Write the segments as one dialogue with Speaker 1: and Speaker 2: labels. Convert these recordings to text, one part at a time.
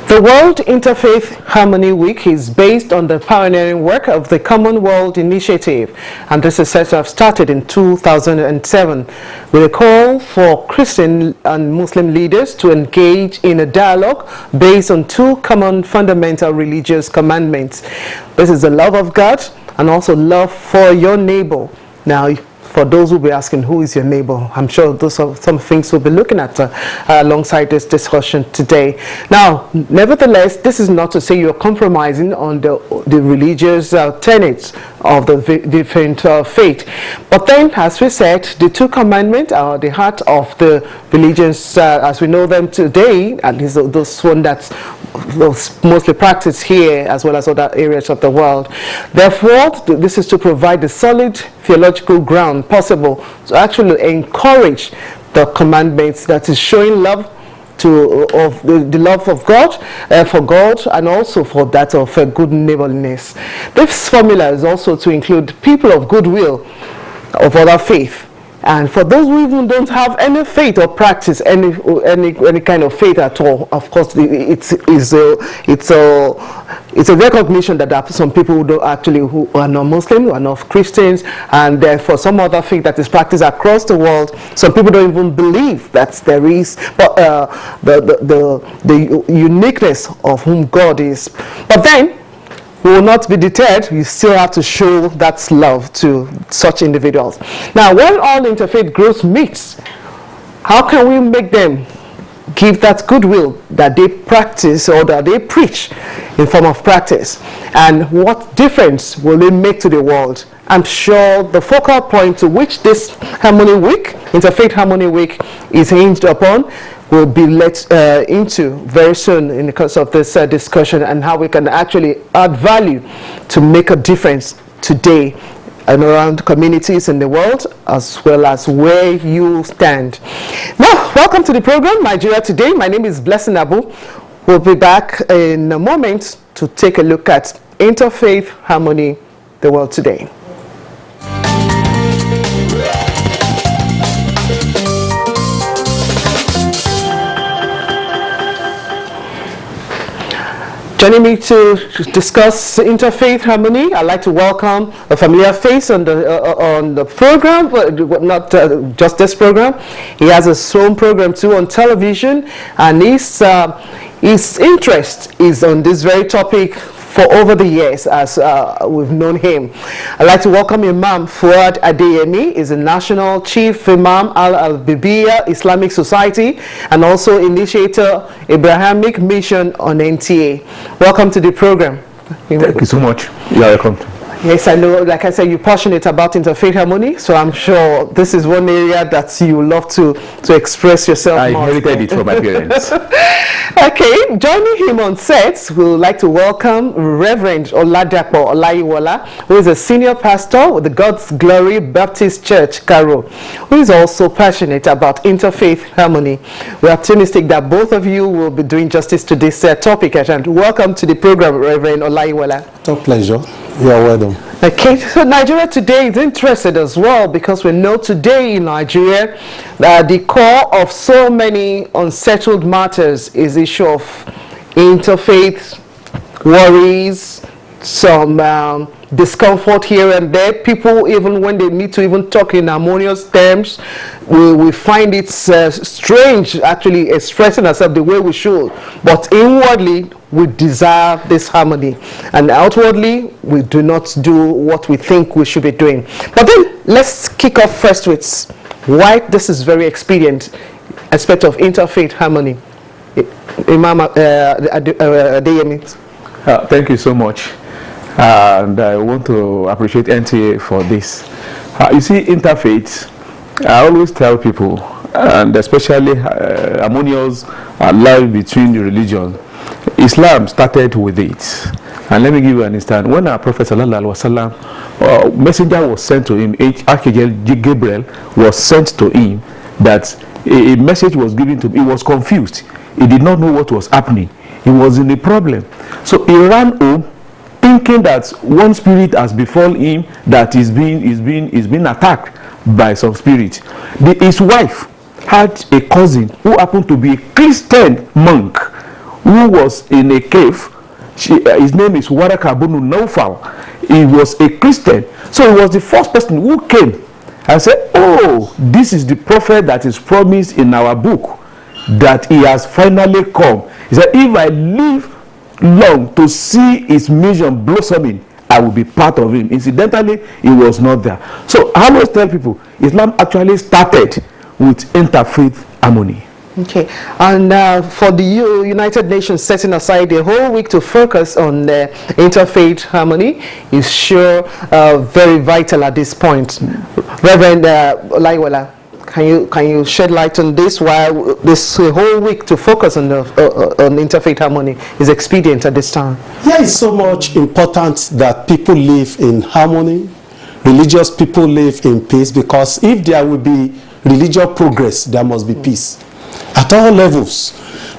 Speaker 1: The World Interfaith Harmony Week is based on the pioneering work of the Common World Initiative, and this is said to have started in 2007 with a call for Christian and Muslim leaders to engage in a dialogue based on two common fundamental religious commandments. This is the love of God and also love for your neighbor. Now, for those who will be asking, who is your neighbor? I'm sure those are some things we'll be looking at alongside this discussion today. Now, nevertheless, this is not to say you're compromising on the religious tenets of the different faith. But then, as we said, the two commandments are the heart of the religions as we know them today, at least those one that's mostly practiced here as well as other areas of the world. Therefore, this is to provide the solid theological ground possible to actually encourage the commandments, that is showing love of the love of God, for God, and also for that of good neighborliness. This formula is also to include people of goodwill of other faith. And for those who even don't have any faith or practice any kind of faith at all, of course, it's a recognition that there are some people who are not Muslim, who are not Christians, and for some other faith that is practiced across the world, some people don't even believe that there is the uniqueness of whom God is. But then, we will not be deterred. We still have to show that love to such individuals. Now, when all interfaith groups meet, how can we make them give that goodwill that they practice or that they preach in form of practice? And what difference will it make to the world? I'm sure the focal point to which this Harmony Week, Interfaith Harmony Week, is hinged upon will be let into very soon in the course of this discussion, and how we can actually add value to make a difference today and around communities in the world, as well as where you stand. Now, welcome to the program, Nigeria Today. My name is Blessing Abu. We'll be back in a moment to take a look at Interfaith Harmony, the world today. Joining me to discuss Interfaith Harmony, I'd like to welcome a familiar face on the program, but not just this program. He has his own program too on television, and his interest is on this very topic for over the years as we've known him. I'd like to welcome Imam Fuad Adeyemi. Is a National Chief Imam Al-Bibiya Islamic Society and also initiator Abrahamic Mission on NTA. Welcome to the program.
Speaker 2: Thank you so much. You are welcome.
Speaker 1: Yes, I know, like I said, you're passionate about interfaith harmony, so I'm sure this is one area that you love to express yourself.
Speaker 2: I inherited it from my parents.
Speaker 1: Okay, joining him on set, we would like to welcome Reverend Oladapo Olayiwola, who is a senior pastor with the God's Glory Baptist Church, Karo, who is also passionate about interfaith harmony. We're optimistic that both of you will be doing justice to this topic, and welcome to the program, Reverend Olayiwola.
Speaker 3: It's a pleasure. You are welcome.
Speaker 1: Okay, so Nigeria Today is interested as well, because we know today in Nigeria that the core of so many unsettled matters is the issue of interfaith worries, some discomfort here and there. People, even when they need to even talk in harmonious terms, we find it strange actually expressing ourselves the way we should, but inwardly we desire this harmony, and outwardly we do not do what we think we should be doing. But then let's kick off first with why this is very expedient aspect of interfaith harmony. Imam Adeyemi.
Speaker 2: Thank you so much, and I want to appreciate NTA for this. You see, interfaith, I always tell people, and especially harmonious life between the religion, Islam started with it, And let me give you an instance. When our Prophet sallallahu alaihi wasallam, messenger was sent to him, Archangel Gabriel was sent to him, that a message was given to him. He was confused. He did not know what was happening. He was in a problem. So he ran home, thinking that one spirit has befallen him, that is being attacked by some spirit. His wife had a cousin who happened to be a Christian monk who was in a cave. His name is Waraka Bunu Naufal. He was a Christian. So he was the first person who came and said, oh, this is the prophet that is promised in our book, that he has finally come. He said, if I live long to see his mission blossoming, I will be part of him. Incidentally, he was not there. So I always tell people, Islam actually started with interfaith harmony.
Speaker 1: Okay, and for the United Nations setting aside a whole week to focus on interfaith harmony is sure very vital at this point. Reverend Olaiwola, can you shed light on this, while this whole week to focus on interfaith harmony is expedient at this time?
Speaker 3: Yeah, it's so much important that people live in harmony, religious people live in peace, because if there will be religious progress, there must be peace. At all levels,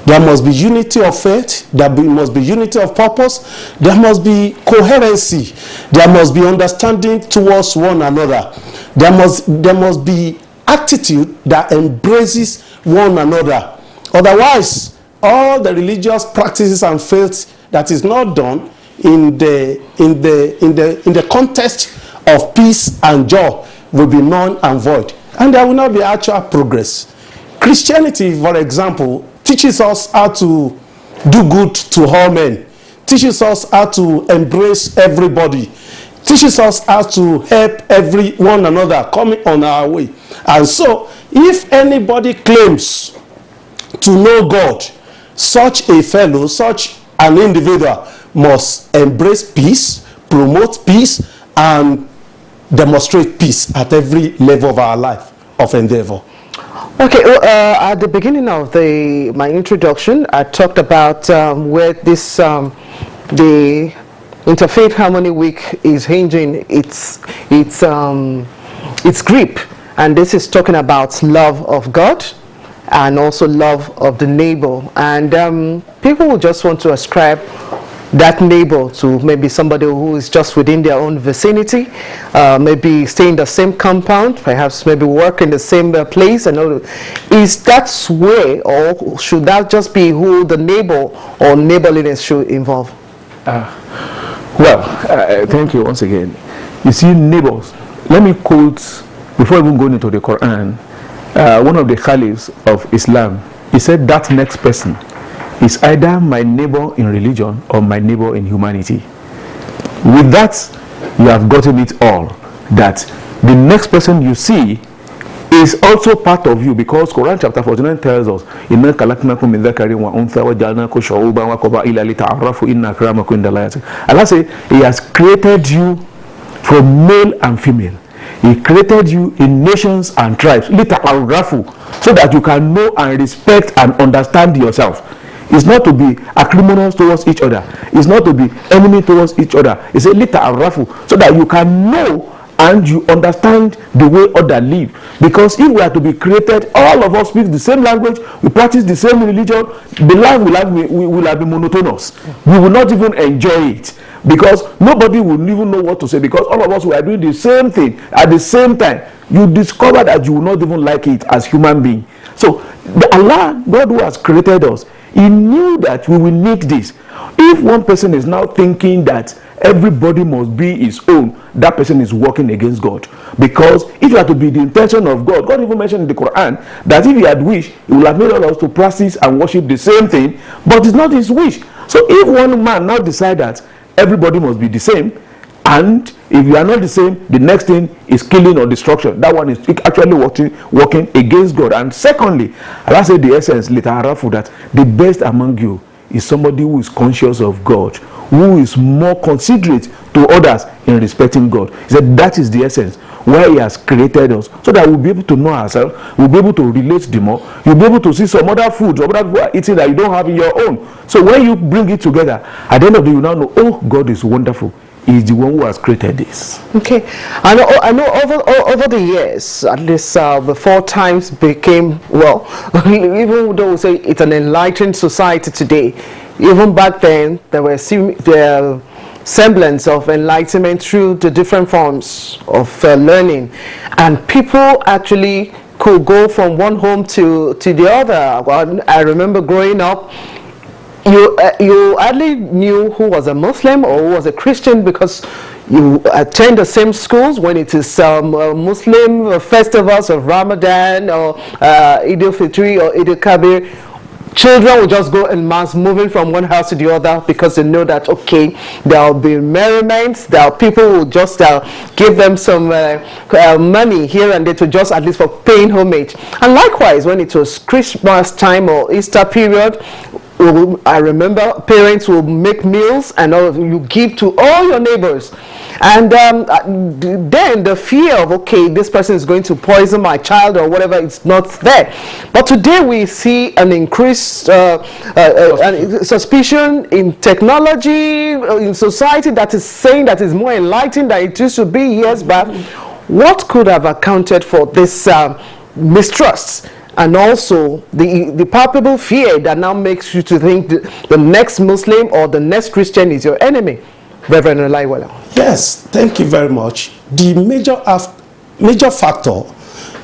Speaker 3: there must be unity of faith, there must be unity of purpose, there must be coherency, there must be understanding towards one another, there must be attitude that embraces one another. Otherwise, all the religious practices and faiths that is not done in the context of peace and joy will be null and void, and there will not be actual progress. Christianity, for example, teaches us how to do good to all men, teaches us how to embrace everybody, teaches us how to help one another coming on our way. And so, if anybody claims to know God, such a fellow, such an individual must embrace peace, promote peace, and demonstrate peace at every level of our life of endeavor.
Speaker 1: Okay, at the beginning of my introduction, I talked about where this the Interfaith Harmony Week is hinging its grip, and this is talking about love of God and also love of the neighbor. And people will just want to ascribe that neighbor to maybe somebody who is just within their own vicinity, maybe stay in the same compound, perhaps maybe work in the same place. And all. Is that way, or should that just be who the neighbor or neighborliness should involve?
Speaker 2: Thank you once again. You see, neighbors, let me quote, before even going into the Quran, one of the caliphs of Islam. He said that next person is either my neighbor in religion or my neighbor in humanity. With that, you have gotten it all. That the next person you see is also part of you, because Quran chapter 49 tells us, Allah says He has created you from male and female. He created you in nations and tribes, so that you can know and respect and understand yourself. It's not to be acrimonious towards each other. It's not to be enemy towards each other. It's a little arafu, so that you can know and you understand the way others live. Because if we are to be created, all of us speak the same language, we practice the same religion, the life will have been monotonous. We will not even enjoy it, because nobody will even know what to say, because all of us were doing the same thing at the same time. You discover that you will not even like it as human beings. So Allah, God who has created us, He knew that we will need this. If one person is now thinking that everybody must be his own, that person is working against God. Because if you are to be the intention of God, God even mentioned in the Quran that if He had wished, He would have made all of us to practice and worship the same thing, but it's not His wish. So if one man now decides that everybody must be the same, and if you are not the same, the next thing is killing or destruction. That one is actually working against God. And secondly, I say the essence, that the best among you is somebody who is conscious of God, who is more considerate to others in respecting God. He said that is the essence why he has created us, so that we'll be able to know ourselves, we'll be able to relate the more, you'll be able to see some other food, some other people are eating that you don't have in your own. So when you bring it together, at the end of the day, you now know, oh, God is wonderful. He is the one who has created this.
Speaker 1: Okay, I know over the years, at least the 4 times became, well, even though we say it's an enlightened society today, even back then there were the semblance of enlightenment through the different forms of learning, and people actually could go from one home to the other. Well, I remember growing up, you hardly knew who was a Muslim or who was a Christian, because you attend the same schools when it is Muslim festivals of Ramadan or Eid al-Fitr or Eid al-Kabir. Children will just go en masse, moving from one house to the other, because they know that, okay, there will be merriments, there are people who will just give them some money here and there to just at least for paying homage. And likewise, when it was Christmas time or Easter period, I remember parents will make meals and you give to all your neighbors. And then the fear of, okay, this person is going to poison my child or whatever, it's not there. But today we see an increased suspicion in technology, in society, that is saying that is more enlightened than it used to be years back. What could have accounted for this mistrust? And also the palpable fear that now makes you to think the next Muslim or the next Christian is your enemy. Reverend Olaiwola.
Speaker 3: Yes, thank you very much. The major factor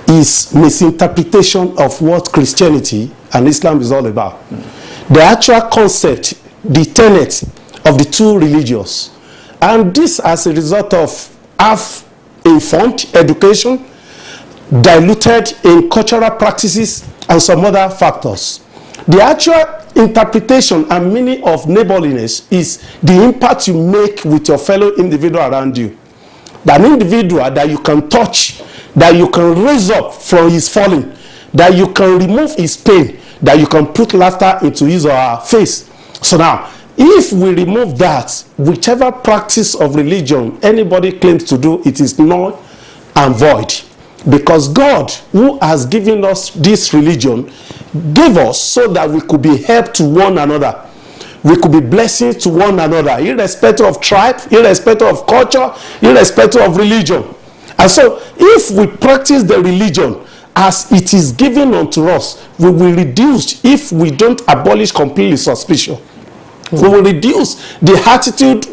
Speaker 3: is misinterpretation of what Christianity and Islam is all about. The actual concept, the tenet of the two religions. And this as a result of half-informed education, diluted in cultural practices and some other factors. The actual interpretation and meaning of neighborliness is the impact you make with your fellow individual around you. An individual that you can touch, that you can raise up from his falling, that you can remove his pain, that you can put laughter into his or her face. So now, if we remove that, whichever practice of religion anybody claims to do, it is null and void. Because God, who has given us this religion, gave us so that we could be help to one another. We could be blessings to one another, irrespective of tribe, irrespective of culture, irrespective of religion. And so, if we practice the religion as it is given unto us, we will reduce, if we don't abolish completely suspicion, we will reduce the attitude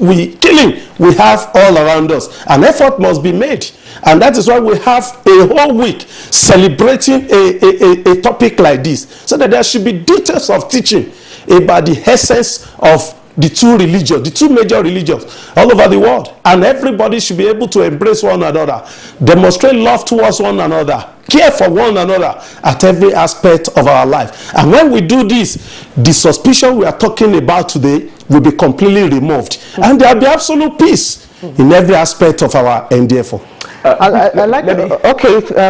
Speaker 3: killing we have all around us. An effort must be made. And that is why we have a whole week celebrating a topic like this, so that there should be details of teaching about the essence of the two religions, the two major religions all over the world. And everybody should be able to embrace one another, demonstrate love towards one another, care for one another at every aspect of our life. And when we do this, the suspicion we are talking about today will be completely removed. And there will be absolute peace in every aspect of our endeavor.
Speaker 1: I like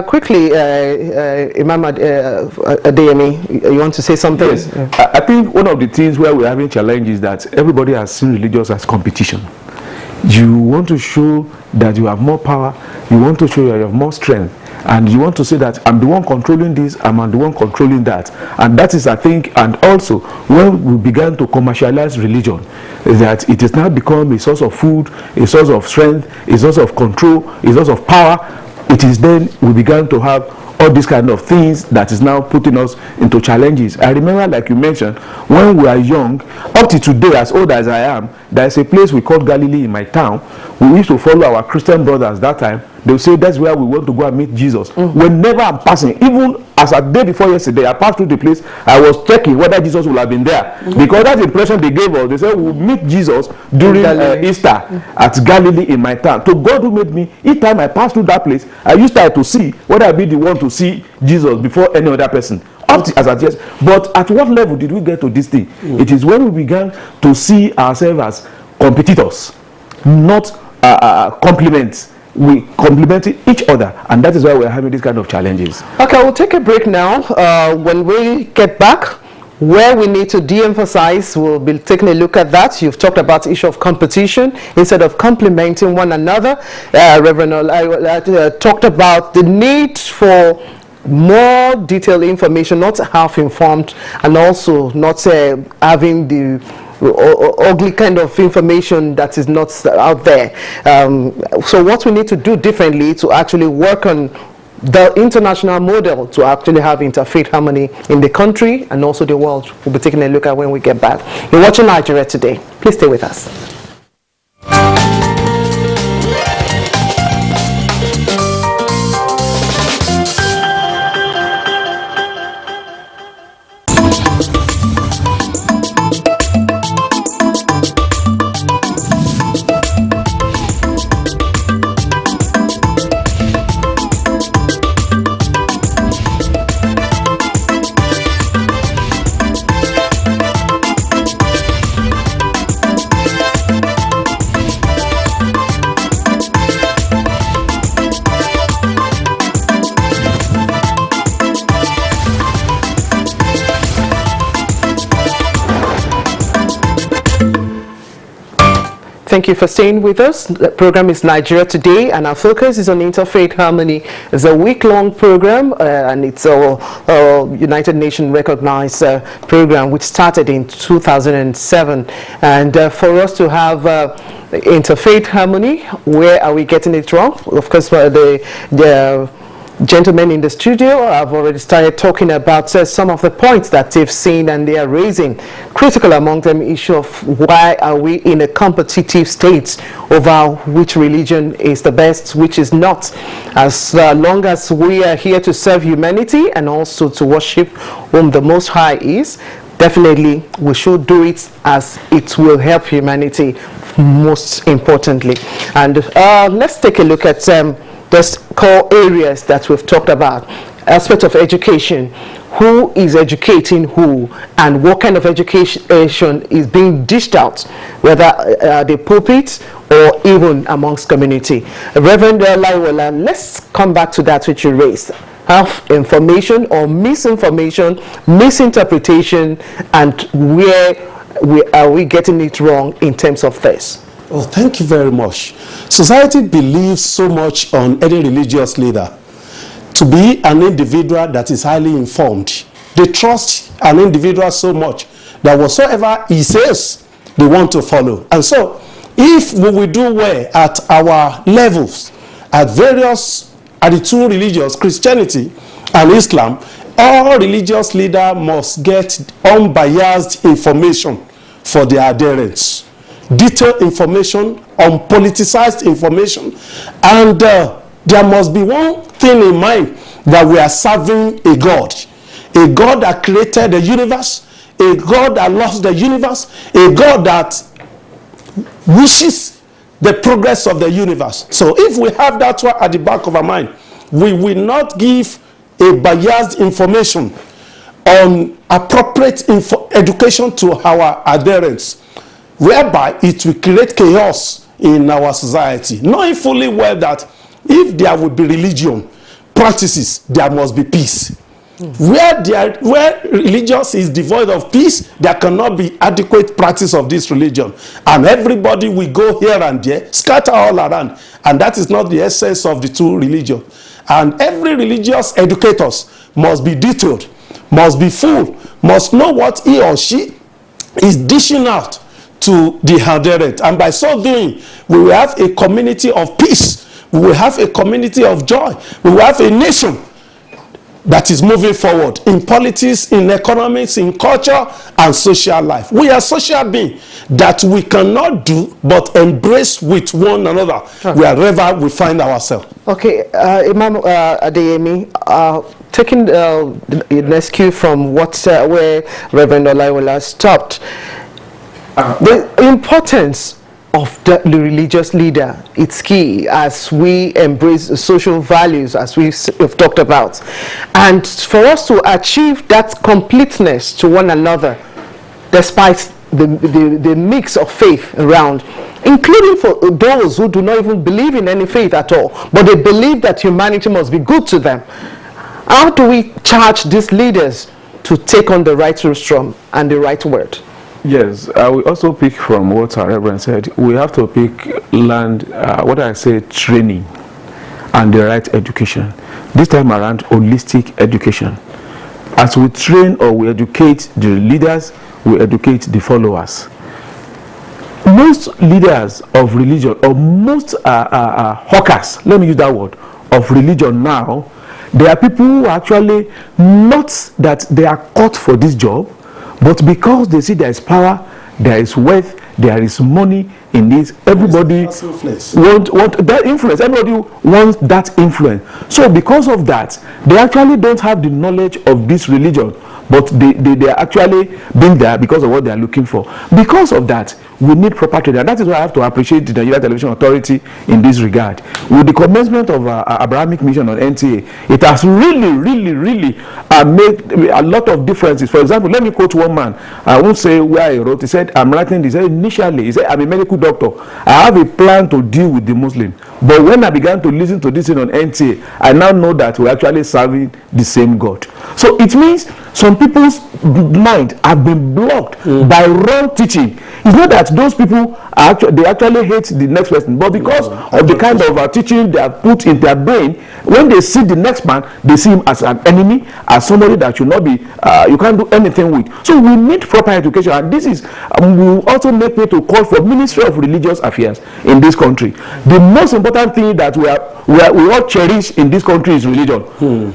Speaker 1: quickly, Imam Adeyemi, you want to say something?
Speaker 2: Yes. I think one of the things where we're having challenge is that everybody has seen religious as competition. You want to show that you have more power, you want to show that you have more strength, and you want to say that I'm the one controlling this, I'm the one controlling that. And that is, I think, and also when we began to commercialize religion, that it has now become a source of food, a source of strength, a source of control, a source of power. It is then we began to have all these kind of things that is now putting us into challenges. I remember, like you mentioned, when we are young, up to today, as old as I am, there is a place we call Galilee in my town. We used to follow our Christian brothers that time. They would say that's where we want to go and meet Jesus. Whenever I'm passing, even as a day before yesterday, I passed through the place, I was checking whether Jesus would have been there. Because that's the impression they gave us. They said we would meet Jesus during Easter at Galilee in my town. To God who made me, each time I pass through that place, I used to see whether I be the one to see Jesus before any other person. But at what level did we get to this thing? It is when we began to see ourselves as competitors, not complements. We complemented each other, and that is why we're having these kind of challenges.
Speaker 1: Okay, we'll take a break now. When we get back, Where we need to de-emphasize, we'll be taking a look at that. You've talked about the issue of competition instead of complementing one another. Reverend Olaiwola talked about the need for more detailed information, not half-informed, and also not having the ugly kind of information that is not out there. So what we need to do differently to actually work on the international model to actually have interfaith harmony in the country and also the world. We'll be taking a look at when we get back. You're watching Nigeria Today. Please stay with us. Thank you for staying with us. The program is Nigeria Today, and our focus is on interfaith harmony. It's a week-long program, and it's a United Nations recognized program which started in 2007. And for us to have interfaith harmony, where are we getting it wrong? Of course, the gentlemen in the studio have already started talking about some of the points that they've seen, and they are raising critical among them issue of why are we in a competitive state over which religion is the best, which is not. As long as we are here to serve humanity and also to worship whom the Most High is, definitely we should do it as it will help humanity most importantly. And let's take a look at those core areas that we've talked about. Aspect of education. Who is educating who, and what kind of education is being dished out, whether the pulpit or even amongst community. Reverend Olaiwola, let's come back to that which you raised. Half information or misinformation, misinterpretation, and where are we getting it wrong in terms of this?
Speaker 3: Well, thank you very much. Society believes so much on any religious leader to be an individual that is highly informed. They trust an individual so much that whatsoever he says, they want to follow. And so, if we will do well at our levels, at the two religions, Christianity and Islam, all religious leaders must get unbiased information for their adherents. Detailed information, unpoliticized information, and there must be one thing in mind, that we are serving a God that created the universe, a God that loves the universe, a God that wishes the progress of the universe. So if we have that one at the back of our mind, we will not give a biased information on appropriate education to our adherents, whereby it will create chaos in our society, knowing fully well that if there will be religion practices, there must be peace. Where religious is devoid of peace, there cannot be adequate practice of this religion, and everybody will go here and there, scatter all around, and that is not the essence of the two religions. And every religious educators must be detailed, must be full, must know what he or she is dishing out to the adherent, and by so doing, we will have a community of peace. We will have a community of joy. We will have a nation that is moving forward in politics, in economics, in culture, and social life. We are social beings that we cannot do but embrace with one another wherever we find ourselves.
Speaker 1: Okay, Imam Adeyemi, taking the next cue from where Reverend Olaiwola stopped, the importance of the religious leader, it's key as we embrace social values, as we've talked about. And for us to achieve that completeness to one another, despite the mix of faith around, including for those who do not even believe in any faith at all, but they believe that humanity must be good to them. How do we charge these leaders to take on the right rostrum and the right word?
Speaker 2: Yes, I will also pick from what our Reverend said. We have to what I say, training and the right education. This time around, holistic education. As we train or we educate the leaders, we educate the followers. Most leaders of religion, or most hawkers, let me use that word, of religion now, they are people who are actually not that they are caught for this job, but because they see there is power, there is wealth, there is money in this, everybody want that influence. Everybody wants that influence. So because of that, they actually don't have the knowledge of this religion, but they are actually being there because of what they are looking for. Because of that, we need proper training. And that is why I have to appreciate the Nigerian Television Authority in this regard. With the commencement of Abrahamic Mission on NTA, it has really made a lot of differences. For example, let me quote one man. I won't say where he wrote. He said, I'm writing this. He said, initially, he said, I'm a medical doctor. I have a plan to deal with the Muslim. But when I began to listen to this thing on NTA, I now know that we're actually serving the same God. So it means some people's mind have been blocked by wrong teaching. It's not that those people they actually hate the next person, but because of the kind of teaching they have put in their brain, when they see the next man, they see him as an enemy, as somebody that should not be, you can't do anything with. So we need proper education, and this is, we also make me to call for Ministry of Religious Affairs in this country. The most important thing that we all cherish in this country is religion.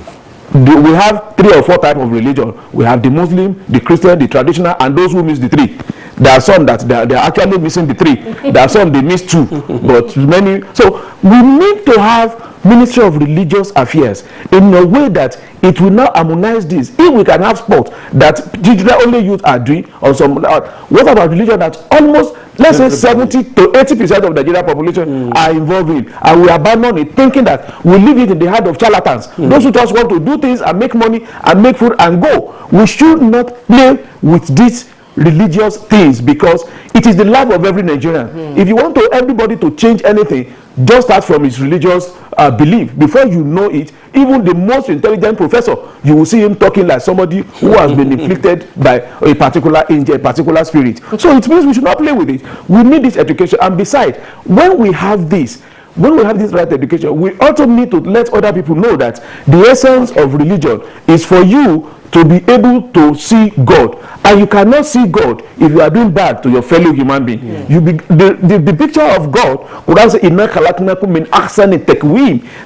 Speaker 2: We have 3 or 4 types of religion. We have the Muslim, the Christian, the traditional, and those who miss the 3. There are some that they are actually missing the 3. There are some they miss 2, but many. So we need to have Ministry of Religious Affairs in a way that it will now harmonize this. If we can have sports that digital only youth are doing, or some, what about religion that almost, let's say 70 to 80% of the Nigerian population are involved in, and we abandon it, thinking that we leave it in the hand of charlatans, those who just want to do things and make money and make food and go. We should not play with these religious things, because it is the life of every Nigerian. If you want everybody to change anything, just start from his religious belief. Before you know it, even the most intelligent professor, you will see him talking like somebody who has been inflicted by a particular angel, a particular spirit. So it means we should not play with it. We need this education. And besides, when we have this right education, we also need to let other people know that the essence of religion is for you to be able to see God, and you cannot see God if you are doing bad to your fellow human being. The picture of God, Quran says,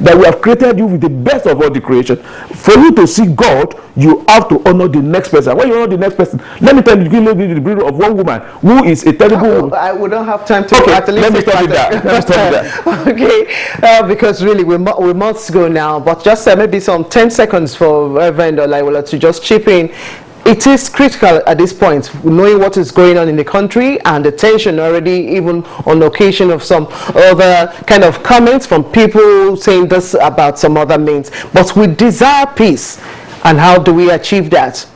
Speaker 2: that we have created you with the best of all the creation. For you to see God, you have to honor the next person. When you honor the next person, let me tell you, give me the bridge of one woman who is a terrible woman.
Speaker 1: We don't have time to.
Speaker 2: Okay, let me stop with that.
Speaker 1: Okay, because really we must go now. But just maybe some 10 seconds for Reverend Olaiwola to just chip in. It is critical at this point, knowing what is going on in the country and the tension already, even on the occasion of some other kind of comments from people saying this about some other means. But we desire peace, and how do we achieve that?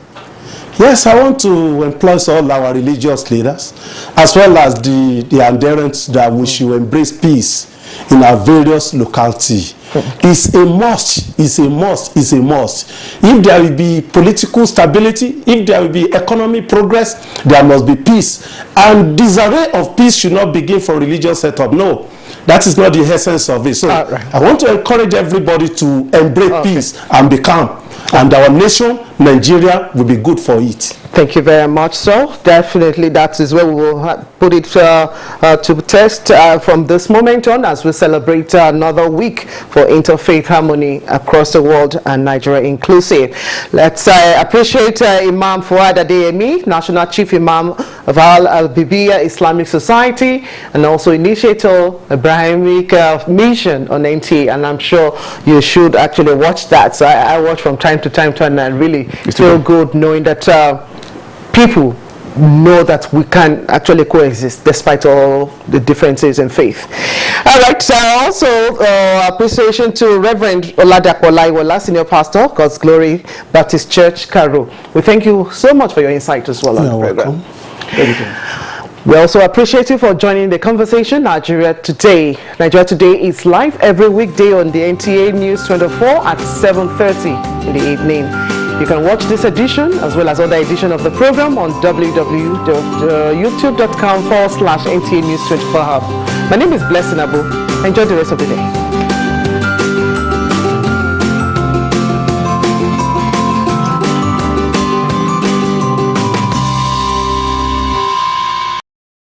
Speaker 3: Yes, I want to employ all our religious leaders, as well as the adherents, that we should embrace peace in our various localities. It's a must, it's a must, it's a must. If there will be political stability, if there will be economic progress, there must be peace. And disarray of peace should not begin from religious setup. No, that is not the essence of it. So I want to encourage everybody to embrace peace and be calm. And our nation, Nigeria, will be good for it.
Speaker 1: Thank you very much, sir. Definitely, that is where we will put it to test from this moment on, as we celebrate another week for interfaith harmony across the world, and Nigeria inclusive. Let's appreciate Imam Fuad Adeyemi, National Chief Imam of Al-Bibiya Islamic Society, and also initiator Abrahamic Mission on NTA. And I'm sure you should actually watch that. So I watch from time to time, and I really feel good knowing that people know that we can actually coexist despite all the differences in faith. All right, so also appreciation to Reverend Oladapo Olaiwola, Senior Pastor, God's Glory Baptist Church, Cairo. We thank you so much for your insight as well on the program.
Speaker 3: Thank you.
Speaker 1: We also appreciate you for joining the conversation. Nigeria Today. Nigeria Today is live every weekday on the NTA News 24 at 7:30 in the evening. You can watch this edition as well as other edition of the program on www.youtube.com/NTA News 24 Hub. My name is Blessing Abu. Enjoy the rest of the day.